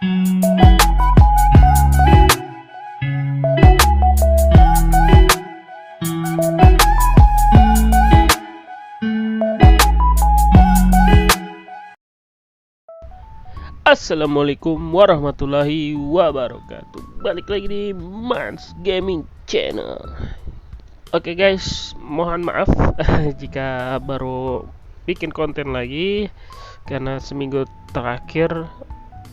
Assalamualaikum warahmatullahi wabarakatuh. Balik lagi di Mans Gaming Channel. Oke guys, mohon maaf jika baru bikin konten lagi karena seminggu terakhir,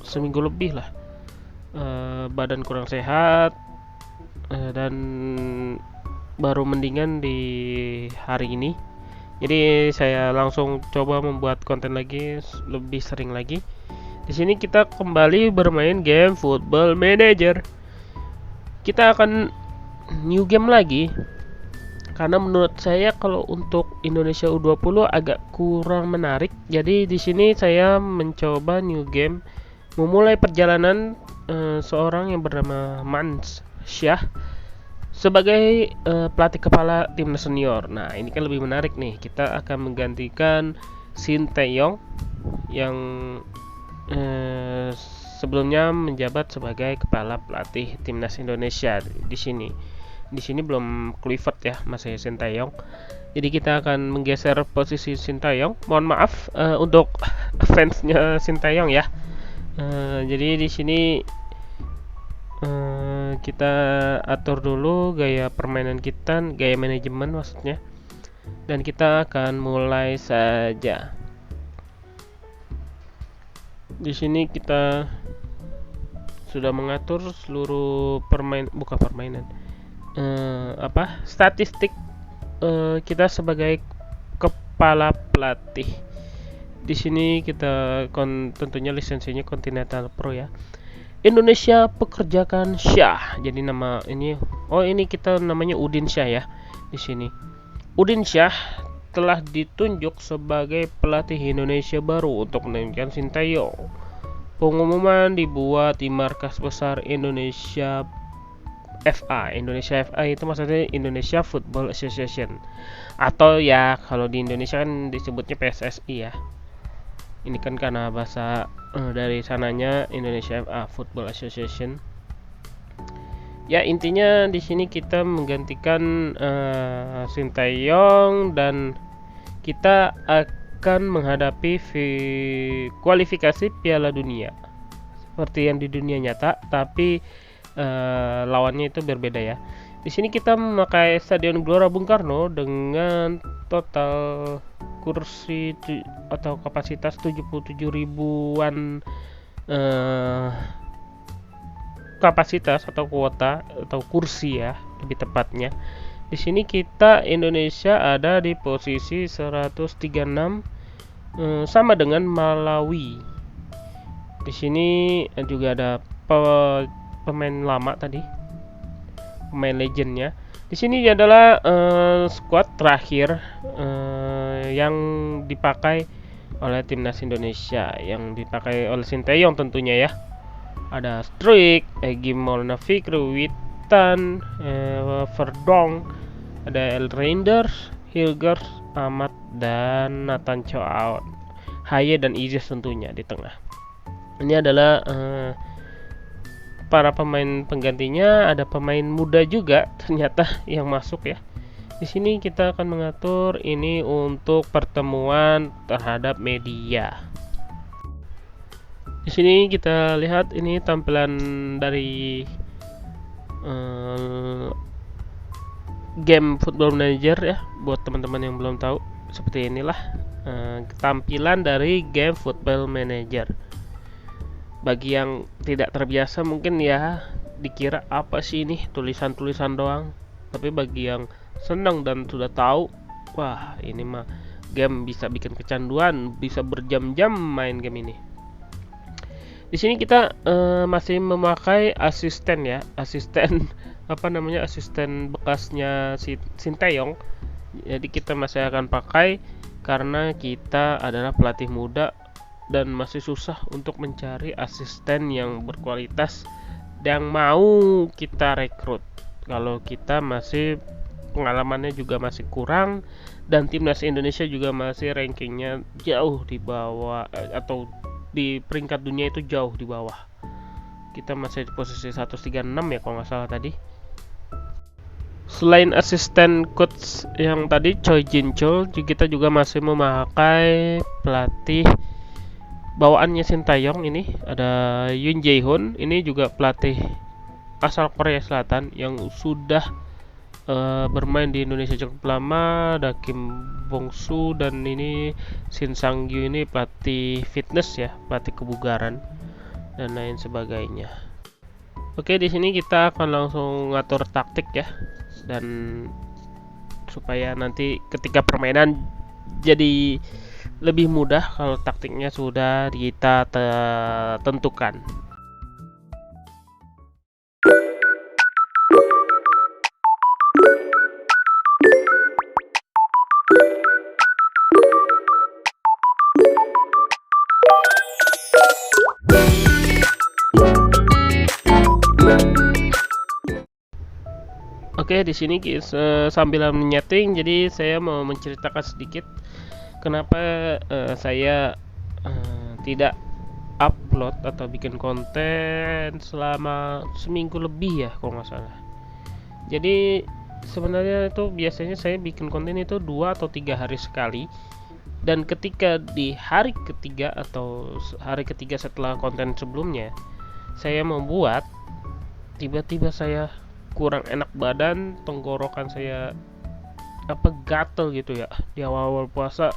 seminggu lebih lah, badan kurang sehat, dan baru mendingan di hari ini. Jadi saya langsung coba membuat konten lagi lebih sering lagi. Di sini kita kembali bermain game Football Manager. Kita akan new game lagi. Karena menurut saya kalau untuk Indonesia U20 agak kurang menarik. Jadi di sini saya mencoba new game, memulai perjalanan seorang yang bernama Mans Syah sebagai pelatih kepala timnas senior. Nah, ini kan lebih menarik nih. Kita akan menggantikan Shin Tae-yong yang sebelumnya menjabat sebagai kepala pelatih timnas Indonesia di sini. Di sini belum Kluivert ya, masih Shin Tae-yong. Jadi kita akan menggeser posisi Shin Tae-yong. Mohon maaf untuk fansnya Shin Tae-yong ya. Jadi di sini kita atur dulu gaya permainan kita, gaya manajemen maksudnya. Dan kita akan mulai saja. Di sini kita sudah mengatur seluruh statistik kita sebagai kepala pelatih. Di sini kita tentunya lisensinya Continental Pro ya. Indonesia pekerjakan Syah. Jadi nama ini, ini kita namanya Udin Syah ya. Di sini Udin Syah telah ditunjuk sebagai pelatih Indonesia baru untuk menggantikan Shin Tae-yong. Pengumuman dibuat di markas besar Indonesia FA. Indonesia FA itu maksudnya Indonesia Football Association, atau ya kalau di Indonesia kan disebutnya PSSI ya. Ini kan karena bahasa dari sananya Indonesia FA Football Association. Ya, intinya di sini kita menggantikan Shin Tae-yong dan kita akan menghadapi kualifikasi Piala Dunia seperti yang di dunia nyata, tapi lawannya itu berbeda ya. Di sini kita memakai Stadion Gelora Bung Karno dengan total kursi atau kapasitas 77 ribuan kapasitas atau kuota atau kursi ya lebih tepatnya. Di sini kita Indonesia ada di posisi 136 sama dengan Malawi. Di sini juga ada pemain lama tadi, pemain legendnya. Di sini adalah squad terakhir yang dipakai oleh timnas Indonesia, yang dipakai oleh Shin Tae-yong tentunya ya. Ada Struijk, Egy Maulana Fikri, Witan, Verdonk, ada El Reinders, Hilgers, Ahmad, dan Nathan Chow, Haye dan Izes tentunya di tengah. Ini adalah para pemain penggantinya. Ada pemain muda juga ternyata yang masuk ya. Di sini kita akan mengatur ini untuk pertemuan terhadap media. Di sini kita lihat ini tampilan dari game Football Manager ya. Buat teman-teman yang belum tahu, seperti inilah tampilan dari game Football Manager. Bagi yang tidak terbiasa mungkin ya dikira apa sih ini, tulisan-tulisan doang. Tapi bagi yang senang dan sudah tahu, wah ini mah game bisa bikin kecanduan, bisa berjam-jam main game ini. Di sini kita masih memakai asisten ya, asisten asisten bekasnya Shin Tae-yong. Jadi kita masih akan pakai karena kita adalah pelatih muda dan masih susah untuk mencari asisten yang berkualitas yang mau kita rekrut. Kalau kita masih pengalamannya juga masih kurang dan timnas Indonesia juga masih rankingnya jauh di bawah atau di peringkat dunia itu jauh di bawah. Kita masih di posisi 136 ya kalau nggak salah tadi. Selain asisten coach yang tadi Choi Jin Chul, kita juga masih memakai pelatih bawaannya Sintayong. Ini ada Yoon Jae Hoon, ini juga pelatih asal Korea Selatan yang sudah bermain di Indonesia cukup lama. Ada Kim Bong Soo dan ini Shin Sang Gyu, ini pelatih fitness ya, pelatih kebugaran dan lain sebagainya. Oke, di sini kita akan langsung ngatur taktik ya, dan supaya nanti ketika permainan jadi lebih mudah kalau taktiknya sudah kita tentukan. Oke, di sini sambil menyeting, jadi saya mau menceritakan sedikit kenapa saya tidak upload atau bikin konten selama seminggu lebih ya kalau nggak salah. Jadi sebenarnya itu biasanya saya bikin konten itu 2 atau 3 hari sekali, dan ketika di hari ketiga atau hari ketiga setelah konten sebelumnya saya membuat, tiba-tiba saya kurang enak badan, tenggorokan saya gatel gitu ya di awal-awal puasa.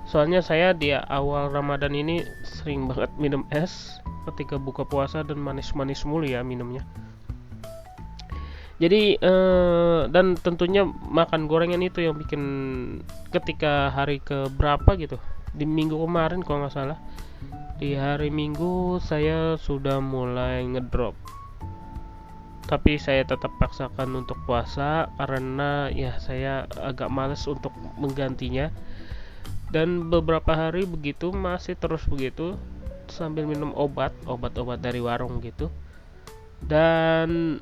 Soalnya saya di awal Ramadan ini sering banget minum es ketika buka puasa, dan manis-manis mulu ya minumnya. Jadi dan tentunya makan gorengan itu yang bikin ketika hari ke berapa gitu, di minggu kemarin kalau nggak salah, di hari Minggu saya sudah mulai ngedrop. Tapi saya tetap paksakan untuk puasa karena ya saya agak males untuk menggantinya. Dan beberapa hari begitu masih terus begitu sambil minum obat-obat dari warung gitu. Dan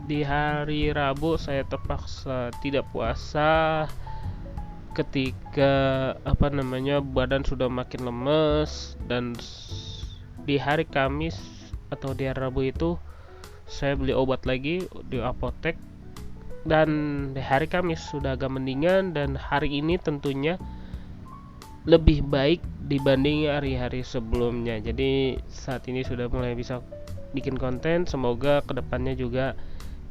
di hari Rabu saya terpaksa tidak puasa ketika badan sudah makin lemes. Dan di hari Kamis atau di hari Rabu itu saya beli obat lagi di apotek, dan di hari Kamis sudah agak mendingan, dan hari ini tentunya lebih baik dibanding hari-hari sebelumnya. Jadi saat ini sudah mulai bisa bikin konten, semoga kedepannya juga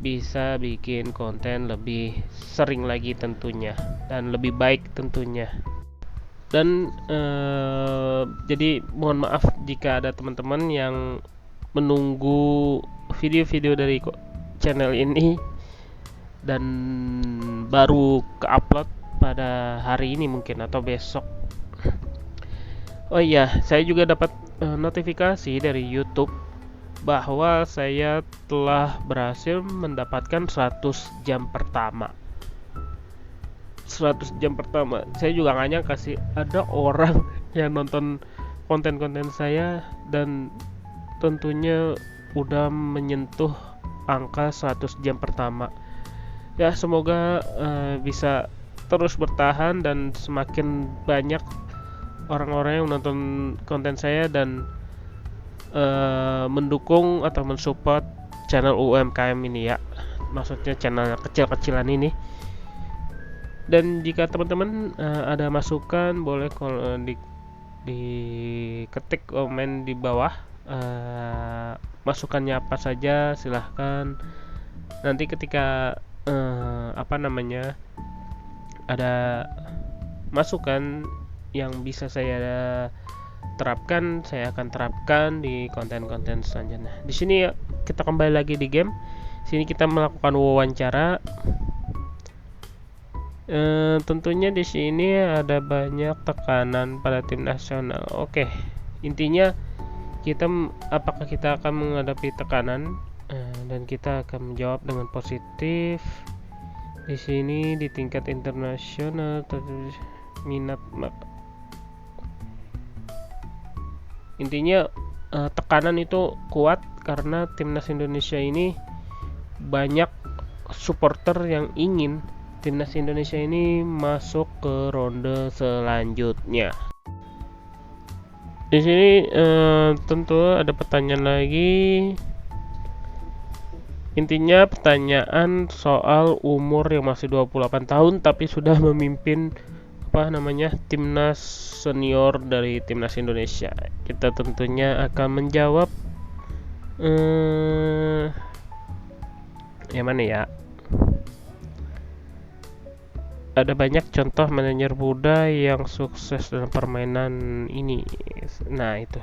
bisa bikin konten lebih sering lagi tentunya, dan lebih baik tentunya. Dan jadi mohon maaf jika ada teman-teman yang menunggu video-video dari channel ini dan baru ke-upload pada hari ini mungkin atau besok. Oh iya, saya juga dapat notifikasi dari YouTube bahwa saya telah berhasil mendapatkan 100 jam pertama. 100 jam pertama. Saya juga gak nyangka sih ada orang yang nonton konten-konten saya, dan tentunya udah menyentuh angka 100 jam pertama. Ya, semoga bisa terus bertahan dan semakin banyak orang-orang yang menonton konten saya dan mendukung atau mensupport channel UMKM ini ya. Maksudnya channel kecil-kecilan ini. Dan jika teman-teman ada masukan, boleh diketik komen di bawah. Masukannya apa saja silahkan. Nanti ketika ada masukan yang bisa saya terapkan, saya akan terapkan di konten-konten selanjutnya. Di sini kita kembali lagi di game. Sini kita melakukan wawancara. Tentunya di sini ada banyak tekanan pada tim nasional. Oke, intinya apakah kita akan menghadapi tekanan dan kita akan menjawab dengan positif. Di sini di tingkat internasional minat intinya tekanan itu kuat karena timnas Indonesia ini banyak supporter yang ingin timnas Indonesia ini masuk ke ronde selanjutnya. Di sini tentu ada pertanyaan lagi. Intinya pertanyaan soal umur yang masih 28 tahun tapi sudah memimpin timnas senior dari timnas Indonesia. Kita tentunya akan menjawab yang mana ya? Ada banyak contoh manajer muda yang sukses dalam permainan ini. Nah, itu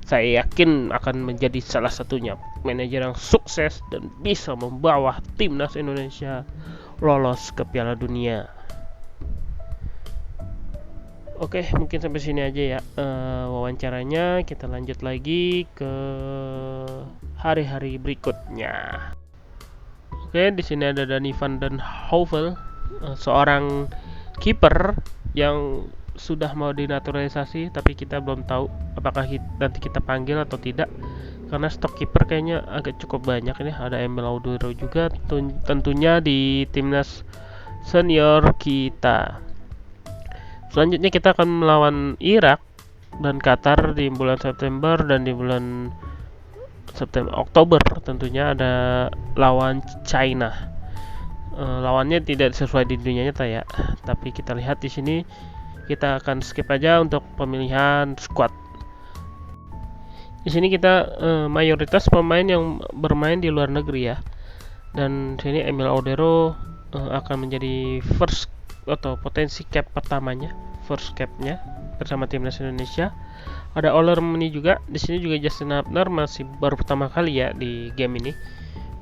saya yakin akan menjadi salah satunya manajer yang sukses dan bisa membawa timnas Indonesia lolos ke Piala Dunia. Oke, mungkin sampai sini aja ya wawancaranya. Kita lanjut lagi ke hari-hari berikutnya. Oke, di sini ada Danny van den Heuvel, seorang kiper yang sudah mau dinaturalisasi, tapi kita belum tahu apakah nanti kita panggil atau tidak, karena stok kiper kayaknya agak cukup banyak ini. Ada Emil Audero juga tentunya di timnas senior kita. Selanjutnya kita akan melawan Irak dan Qatar di bulan September, dan di bulan Oktober tentunya ada lawan China. Lawannya tidak sesuai di dunia nyata ya, tapi kita lihat di sini. Kita akan skip aja untuk pemilihan squad. Di sini kita mayoritas pemain yang bermain di luar negeri ya. Dan sini Emil Audero akan menjadi first atau potensi cap pertamanya, first capnya bersama timnas Indonesia. Ada Oler Meni juga. Di sini juga Justin Hubner masih baru pertama kali ya di game ini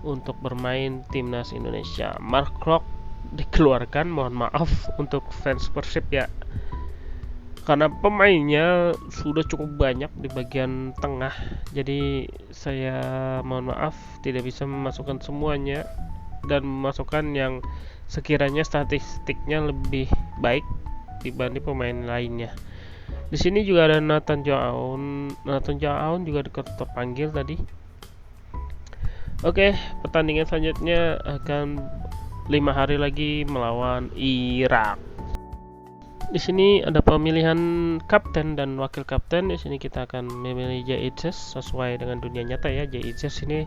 untuk bermain timnas Indonesia. Mark Klok dikeluarkan, mohon maaf untuk fans Persib ya, karena pemainnya sudah cukup banyak di bagian tengah. Jadi saya mohon maaf tidak bisa memasukkan semuanya dan memasukkan yang sekiranya statistiknya lebih baik dibanding pemain lainnya. Di sini juga ada Nathan Joaun juga terpanggil tadi. Oke, pertandingan selanjutnya akan 5 hari lagi melawan Irak. Di sini ada pemilihan kapten dan wakil kapten. Di sini kita akan memilih JICS sesuai dengan dunia nyata ya. JICS ini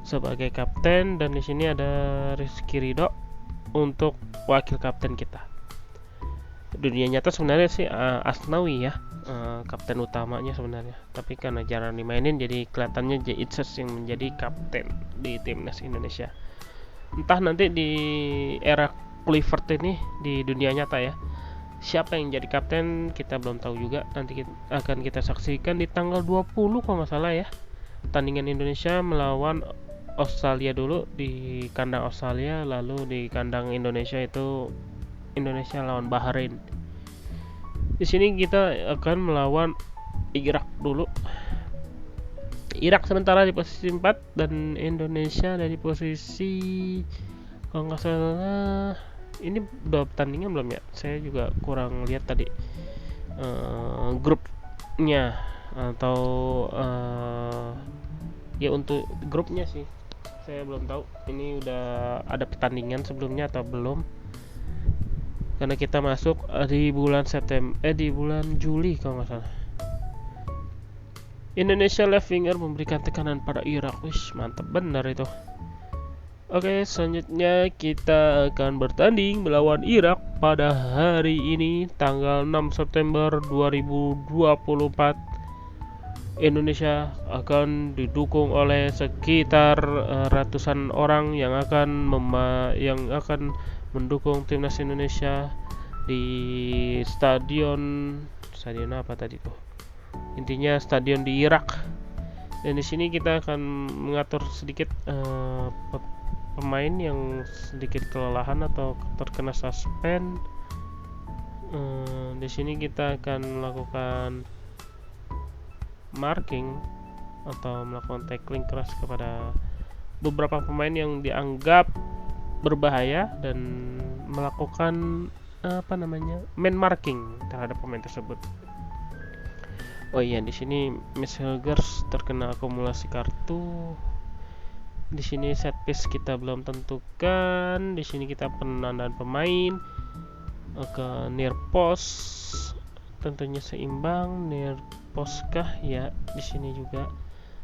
sebagai kapten, dan di sini ada Rizky Ridho untuk wakil kapten kita. Dunia nyata sebenarnya sih Asnawi ya, kapten utamanya sebenarnya. Tapi karena jarang dimainin, jadi kelihatannya JICS yang menjadi kapten di timnas Indonesia. Entah nanti di era Kluivert ini di dunia nyata ya, siapa yang jadi kapten kita belum tahu juga. Nanti akan kita saksikan di tanggal 20 kalau nggak salah ya. Pertandingan Indonesia melawan Australia dulu di kandang Australia, lalu di kandang Indonesia itu Indonesia lawan Bahrain. Di sini kita akan melawan Irak dulu. Irak sementara di posisi 4 dan Indonesia ada di posisi, kalau nggak salah ini udah pertandingan belum ya? Saya juga kurang lihat tadi grupnya atau ya untuk grupnya sih saya belum tahu ini udah ada pertandingan sebelumnya atau belum, karena kita masuk di bulan di bulan Juli kalau nggak salah. Indonesia left winger memberikan tekanan pada Irak. Wish, mantap benar itu. Oke, selanjutnya kita akan bertanding melawan Irak pada hari ini tanggal 6 September 2024. Indonesia akan didukung oleh sekitar ratusan orang yang akan mendukung timnas Indonesia di stadion apa tadi tuh? Intinya stadion di Irak. Dan di sini kita akan mengatur sedikit pemain yang sedikit kelelahan atau terkena suspend. Di sini kita akan melakukan marking atau melakukan tackling keras kepada beberapa pemain yang dianggap berbahaya dan melakukan man marking terhadap pemain tersebut. Oh iya, di sini Miss Hilgers terkena akumulasi kartu. Di sini set piece kita belum tentukan. Di sini kita penandaan pemain ke near post, tentunya seimbang. Near poskah ya, di sini juga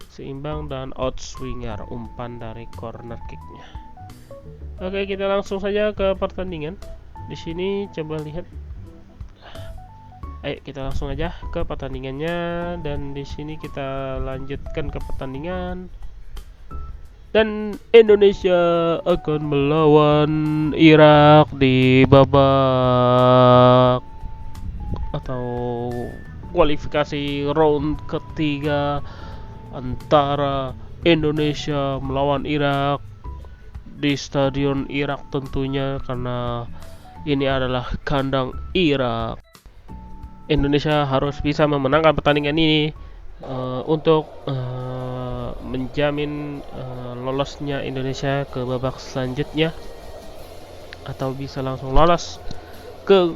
seimbang dan outswinger, umpan dari corner kicknya. Oke, kita langsung saja ke pertandingan. Di sini coba lihat. Ayo kita langsung aja ke pertandingannya, dan di sini kita lanjutkan ke pertandingan. Dan Indonesia akan melawan Irak di babak atau kualifikasi round ketiga antara Indonesia melawan Irak di Stadion Irak tentunya, karena ini adalah kandang Irak. Indonesia harus bisa memenangkan pertandingan ini untuk menjamin lolosnya Indonesia ke babak selanjutnya, atau bisa langsung lolos ke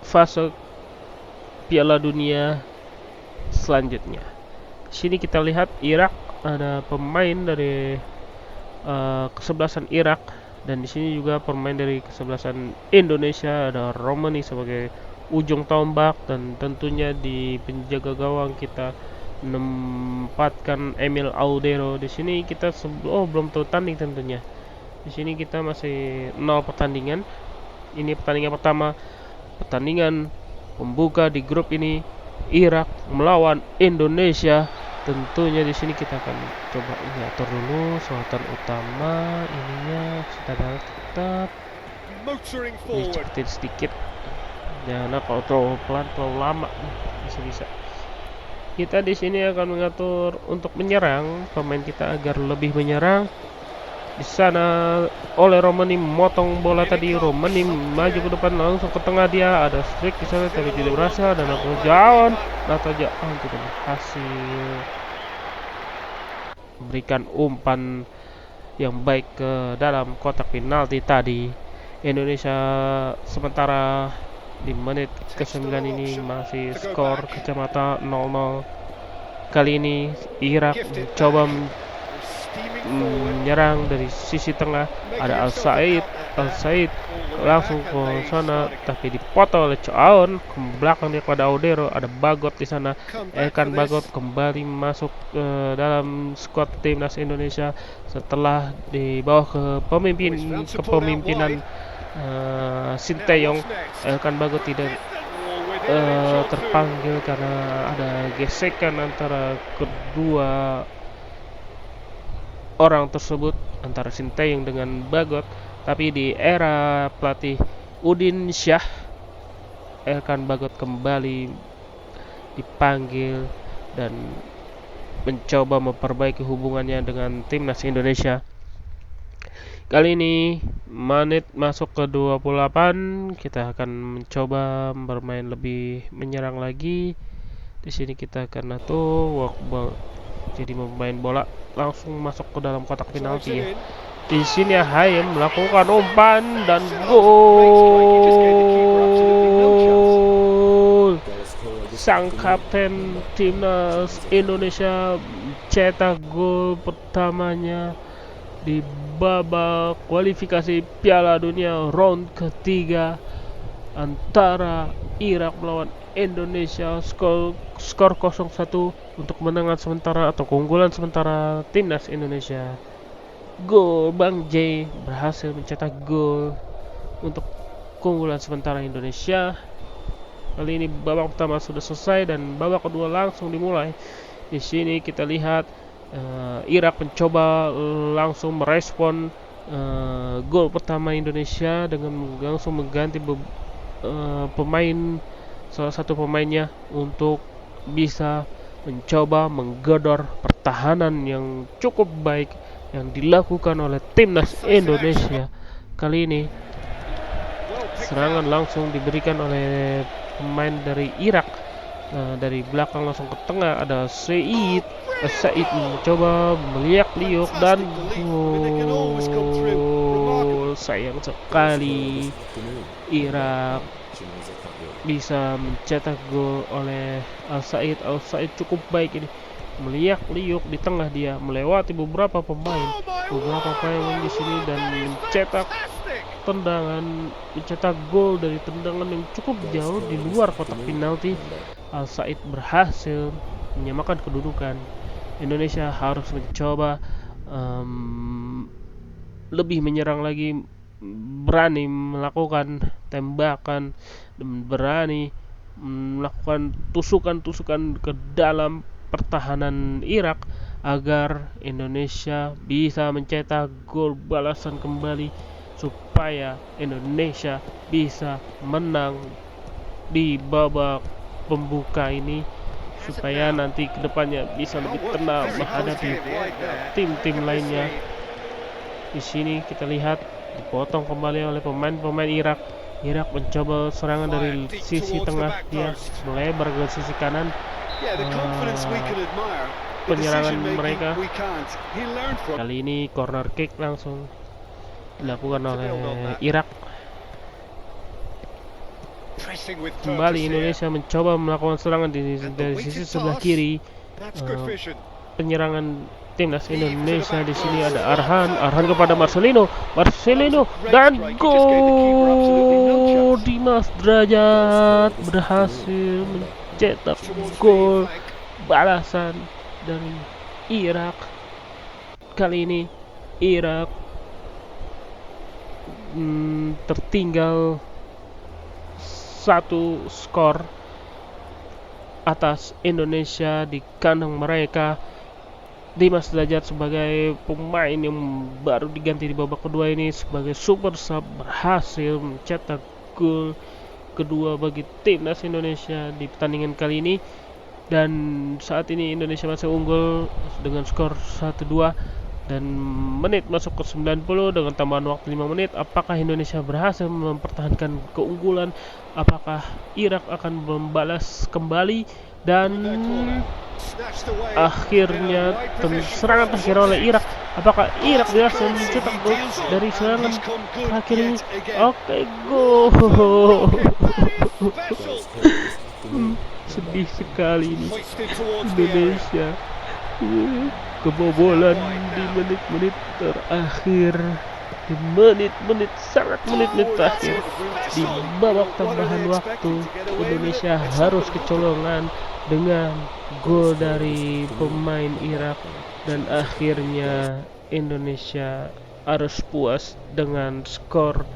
fase Piala Dunia selanjutnya. Sini kita lihat Irak, ada pemain dari kesebelasan Irak, dan di sini juga pemain dari kesebelasan Indonesia, ada Romani sebagai ujung tombak, dan tentunya di penjaga gawang kita menempatkan Emil Audero. Di sini kita belum tanding tentunya. Di sini kita masih 0 pertandingan. Ini pertandingan pertama, pertandingan pembuka di grup ini, Irak melawan Indonesia. Tentunya di sini kita akan coba atur dulu sorotan utama ininya, tetap dicepetin sedikit. Jangan kalau terlalu pelan, terlalu lama bisa. Kita di sini akan mengatur untuk menyerang pemain kita agar lebih menyerang. Di sana oleh Romani memotong bola tadi, Romani maju ke depan langsung ke tengah, dia ada strike di sana tapi tidak berhasil, dan aku jauh tidak berhasil memberikan umpan yang baik ke dalam kotak penalti tadi. Indonesia sementara di menit ke-9 ini masih skor kacamata 0-0. Kali ini Irak mencoba menyerang dari sisi tengah, ada Al Said langsung ke sana tapi dipotong oleh Choaon, ke belakang dia kepada Audero, ada Bagot di sana. Bagot kembali masuk ke dalam skuad timnas Indonesia setelah dibawa ke kepemimpinan Sinteyong. Bagot tidak terpanggil karena ada gesekan antara kedua orang tersebut, antara Sinteyong dengan Bagot. Tapi di era pelatih Udin Syah, Bagot kembali dipanggil dan mencoba memperbaiki hubungannya dengan timnas Indonesia. Kali ini menit masuk ke 28, kita akan mencoba bermain lebih menyerang lagi. Di sini kita akan walk ball, jadi memain bola langsung masuk ke dalam kotak penalti ya. Di sini Hayem melakukan umpan dan gol. Sang kapten timnas Indonesia cetak gol pertamanya di babak kualifikasi Piala Dunia round ketiga antara Irak melawan Indonesia. Skor 0-1 untuk kemenangan sementara atau keunggulan sementara timnas Indonesia. Gol Bang J berhasil mencetak gol untuk keunggulan sementara Indonesia. Kali ini babak pertama sudah selesai dan babak kedua langsung dimulai. Di sini kita lihat Irak mencoba langsung merespon gol pertama Indonesia dengan langsung mengganti salah satu pemainnya untuk bisa mencoba menggedor pertahanan yang cukup baik yang dilakukan oleh timnas Indonesia. Kali ini serangan langsung diberikan oleh pemain dari Irak. Dari belakang langsung ke tengah, ada Said mencoba meliak-liuk dan gol. Sayang sekali Irak bisa mencetak gol oleh Al Said cukup baik ini, meliak-liuk di tengah, dia melewati beberapa pemain di sini dan mencetak tendangan, mencetak gol dari tendangan yang cukup jauh di luar kotak penalti. Al Said berhasil menyamakan kedudukan. Indonesia harus mencoba lebih menyerang lagi, berani melakukan tembakan dan berani melakukan tusukan-tusukan ke dalam pertahanan Irak agar Indonesia bisa mencetak gol balasan kembali supaya Indonesia bisa menang di babak pembuka ini, supaya nanti kedepannya bisa lebih tenang menghadapi tim-tim lainnya. Di sini kita lihat dipotong kembali oleh pemain-pemain Irak. Irak mencoba serangan dari sisi tengah, dia melebar ke sisi kanan. Penyerangan mereka kali ini corner kick langsung dilakukan oleh Irak. Kembali Indonesia mencoba melakukan serangan dari sisi sebelah kiri. Penyerangan timnas Indonesia di sini ada Arhan kepada Marcelino dan gol. Dimas Derajat berhasil mencetak gol balasan dari Irak. Kali ini Irak tertinggal 1 skor atas Indonesia di kandang mereka. Dimas Derajat sebagai pemain yang baru diganti di babak kedua ini sebagai super sub berhasil mencetak gol kedua bagi timnas Indonesia di pertandingan kali ini, dan saat ini Indonesia masih unggul dengan skor 1-2 dan menit masuk ke 90 dengan tambahan waktu 5 menit. Apakah Indonesia berhasil mempertahankan keunggulan? Apakah Irak akan membalas kembali? Dan akhirnya serangan terakhir oleh Irak. Apakah Irak berhasil mencetak gol dari serangan terakhir ini? Oke, gol. Sedih sekali ini Indonesia kebobolan di menit-menit terakhir, di menit-menit terakhir. Di babak tambahan waktu Indonesia harus kecolongan dengan gol dari pemain Irak, dan akhirnya Indonesia harus puas dengan skor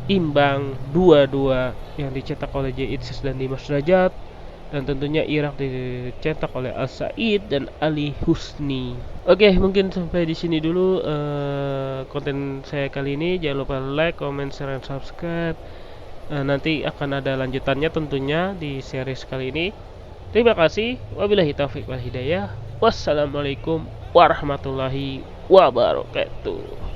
imbang 2-2 yang dicetak oleh J. Itzis dan Dimas Derajat, dan tentunya Irak dicetak oleh Al Said dan Ali Husni. Oke, mungkin sampai di sini dulu konten saya kali ini. Jangan lupa like, comment, share, dan subscribe. Nanti akan ada lanjutannya tentunya di series kali ini. Terima kasih. Wabillahi taufiq wal hidayah. Wassalamualaikum warahmatullahi wabarakatuh.